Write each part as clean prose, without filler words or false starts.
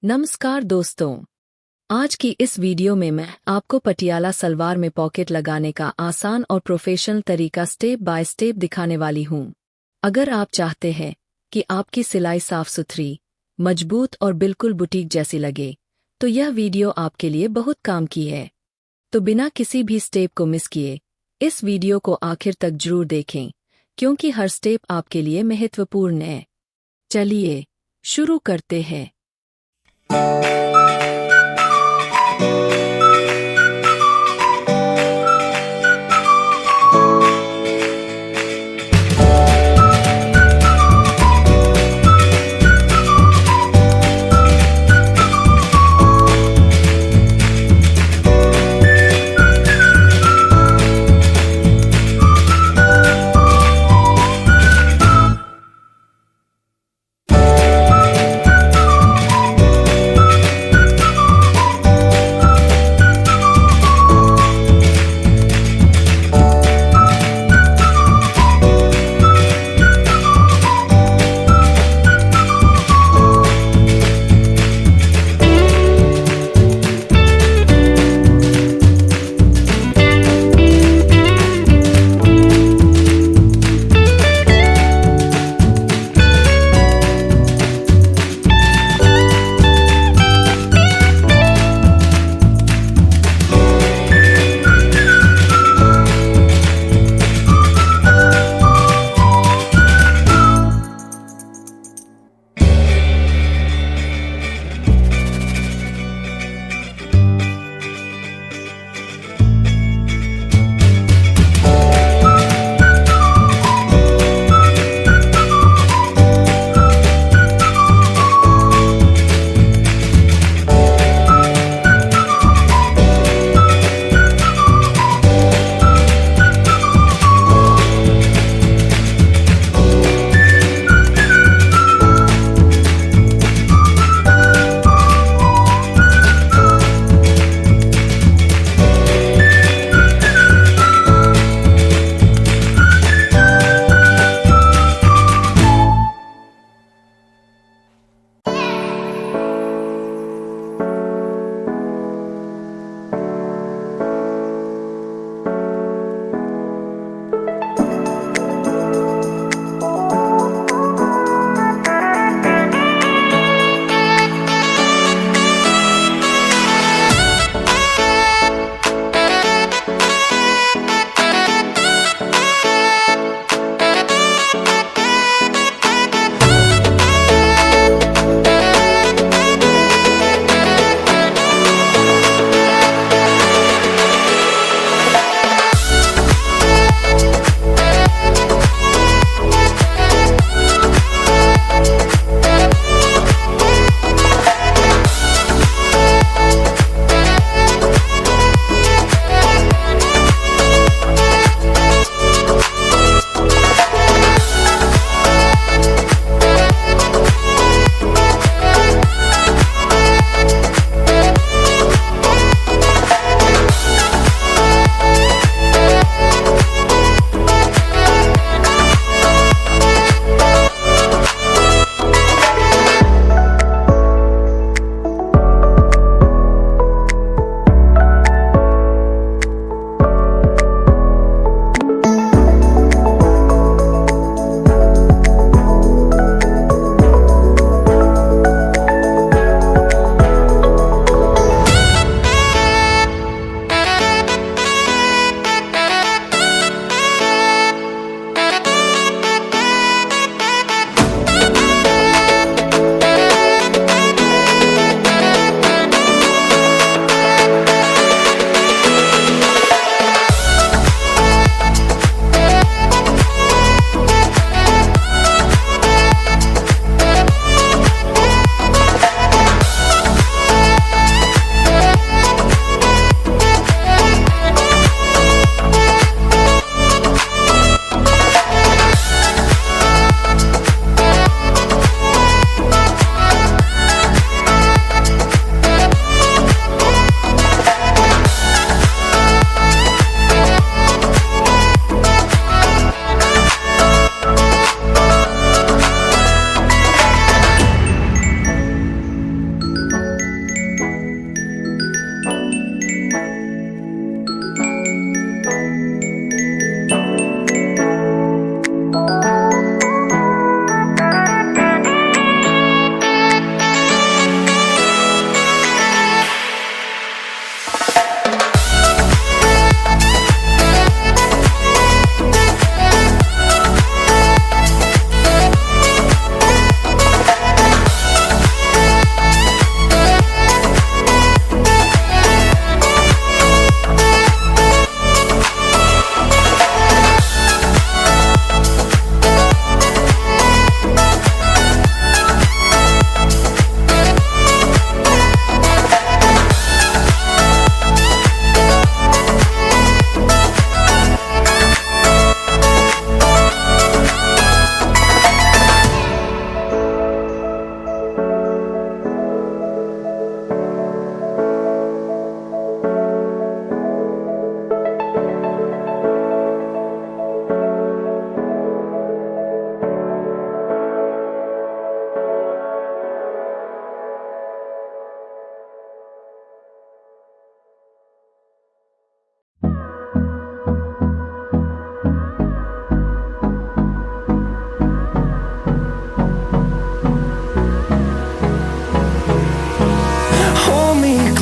नमस्कार दोस्तों। आज की इस वीडियो में मैं आपको पटियाला सलवार में पॉकेट लगाने का आसान और प्रोफेशनल तरीका स्टेप बाय स्टेप दिखाने वाली हूँ। अगर आप चाहते हैं कि आपकी सिलाई साफ सुथरी, मजबूत और बिल्कुल बुटीक जैसी लगे, तो यह वीडियो आपके लिए बहुत काम की है। तो बिना किसी भी स्टेप को मिस किए इस वीडियो को आखिर तक जरूर देखें, क्योंकि हर स्टेप आपके लिए महत्वपूर्ण है। चलिए शुरू करते हैं।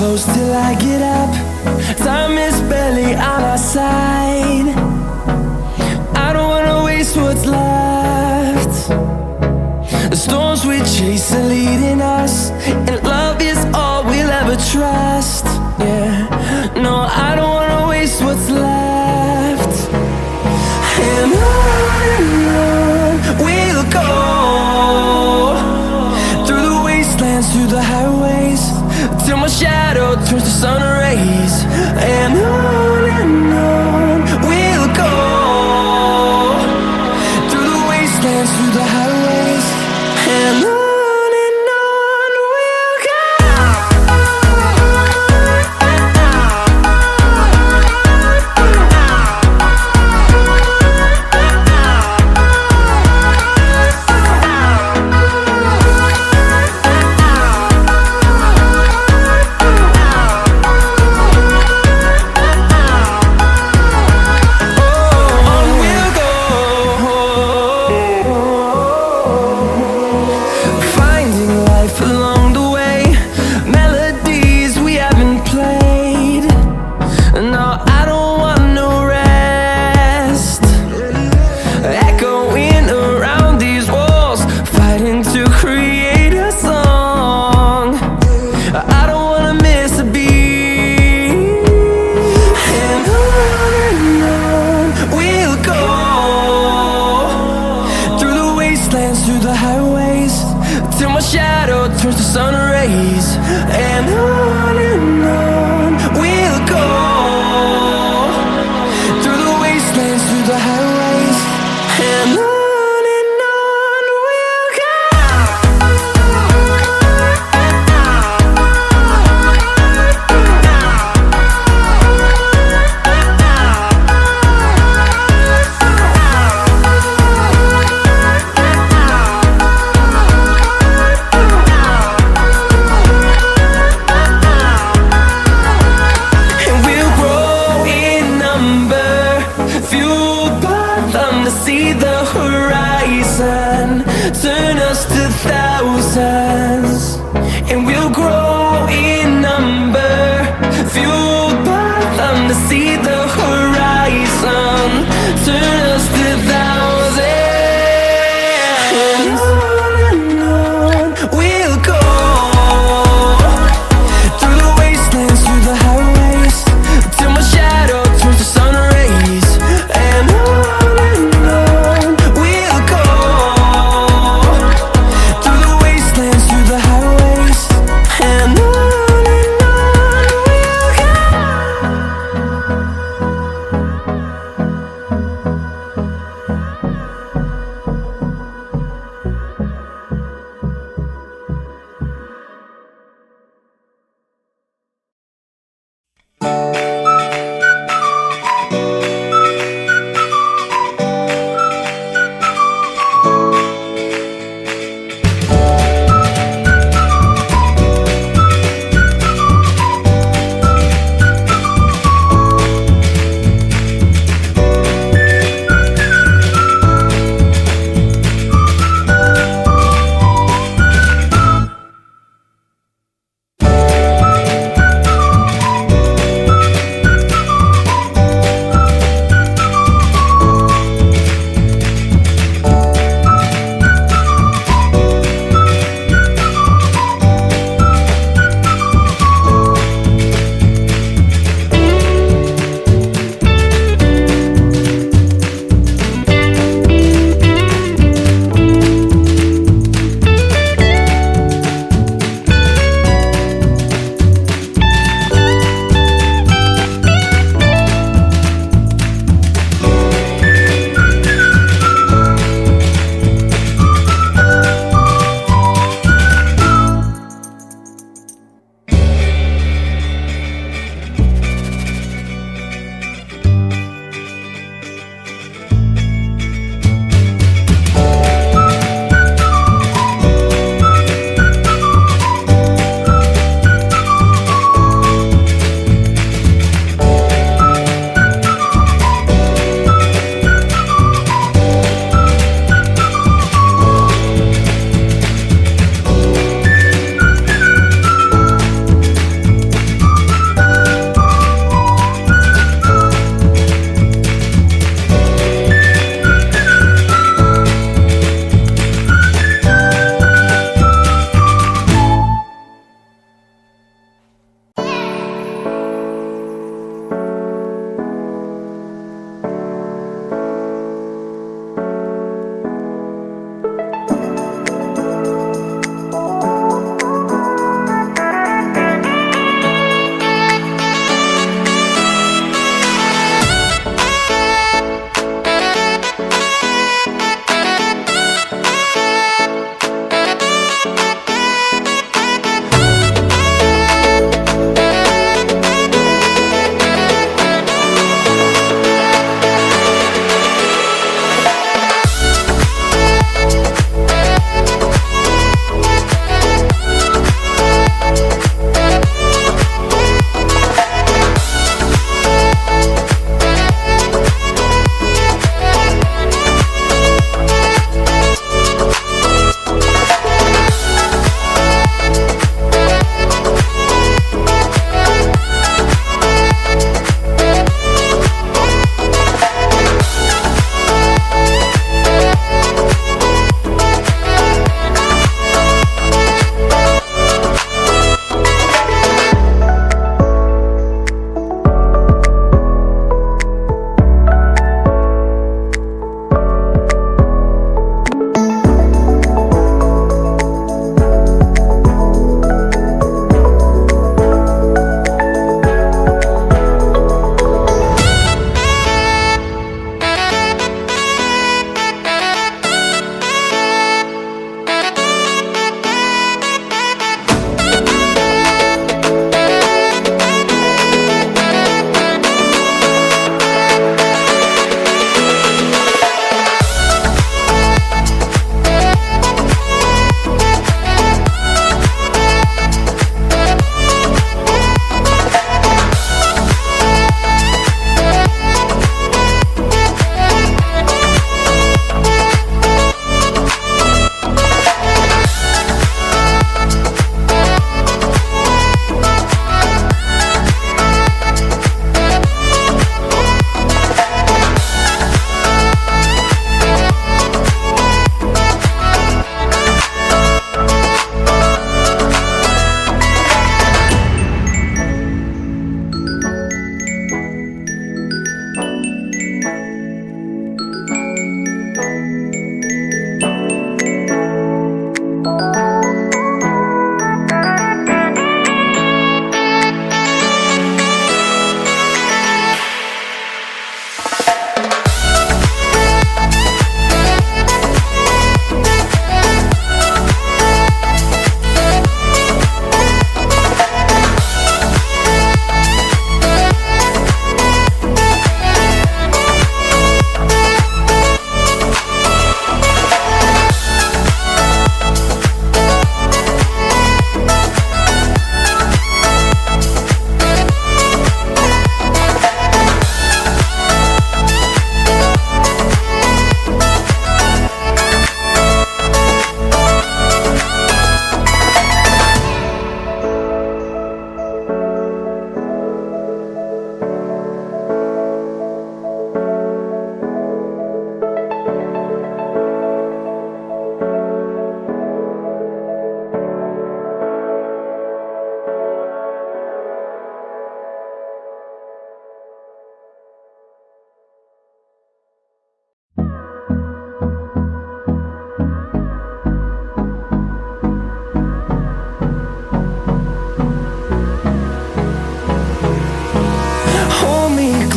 close till I get up. Time is barely on our side. I don't wanna waste what's left. The storms we chase are leading us, and love is all we'll ever trust. Yeah, no, I don't wanna waste what's left. And on we'll go, through the wastelands, through the highways, till my shadow turns to sun rays. And on we'll go, through the wastelands, through the highways, and on we'll go. Through the highways, till my shadow turns to sun rays. And on we'll go, through the wastelands, through the highways, and on we'll go.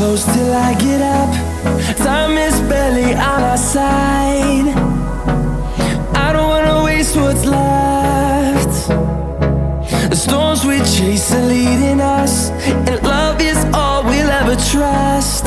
close till I get up. Time is barely on our side. I don't wanna waste what's left. The storms we chase are leading us, and love is all we'll ever trust.